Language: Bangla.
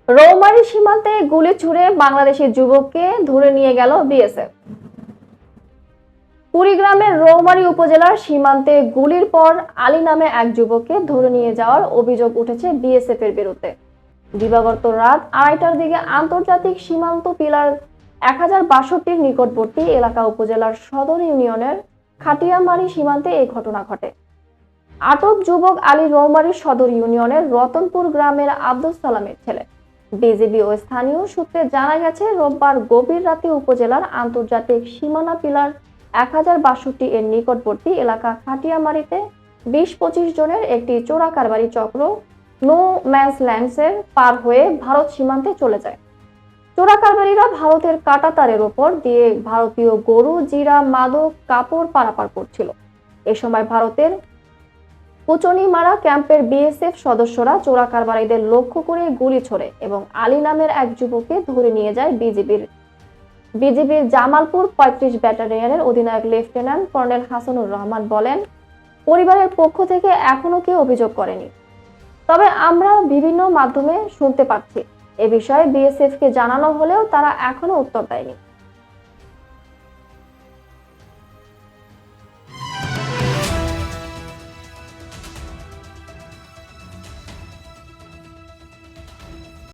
রৌমারী সীমান্তে গুলি ছুড়ে বাংলাদেশি যুবককে ধরে নিয়ে গেল বিএসএফ। কুড়িগ্রামের রৌমারী উপজেলার সীমান্তে গুলির পর আলী নামে এক যুবককে ধরে নিয়ে যাওয়ার অভিযোগ উঠেছে বিএসএফ এর বিরুদ্ধে। দিবাগত রাত 2:30টার দিকে আন্তর্জাতিক সীমান্ত পিলার 1062 নিকটবর্তী এলাকা উপজেলার সদর ইউনিয়নের খাটিয়ামারি সীমান্তে এই ঘটনা ঘটে। আটক যুবক আলী রৌমারী সদর ইউনিয়নের রতনপুর গ্রামের আব্দুল সালামের ছেলে। বিজিবি ও স্থানীয় সূত্রে জানা গেছে, রোববার গভীর রাতে উপজেলার আন্তর্জাতিক সীমানা পিলার 1062 এর নিকটবর্তী এলাকা খাটিয়ামারিতে 20-25 জনের একটি চোরা কারবারি চক্র নো ম্যানস ল্যান্ডসের পার হয়ে ভারত সীমান্তে চলে যায়। চোরা কারবারিরা ভারতের কাঁটাতারের ওপর দিয়ে ভারতীয় গরু, জিরা, মাদক, কাপড় পারাপার করছিল। এ সময় ভারতের কুচনিমারা ক্যাম্পের বিএসএফ সদস্যরা চোরা কারবারিদের লক্ষ্য করে গুলি ছোড়ে এবং আলী নামের এক যুবককে ধরে নিয়ে যায় বিজিবির জামালপুর 35 ব্যাটালিয়নের অধিনায়ক লেফটেন্যান্ট কর্নেল হাসানুর রহমান বলেন, পরিবারের পক্ষ থেকে এখনো কেউ অভিযোগ করেনি, তবে আমরা বিভিন্ন মাধ্যমে শুনতে পাচ্ছি। এ বিষয়ে বিএসএফ কে জানানো হলেও তারা এখনো উত্তর দেয়নি।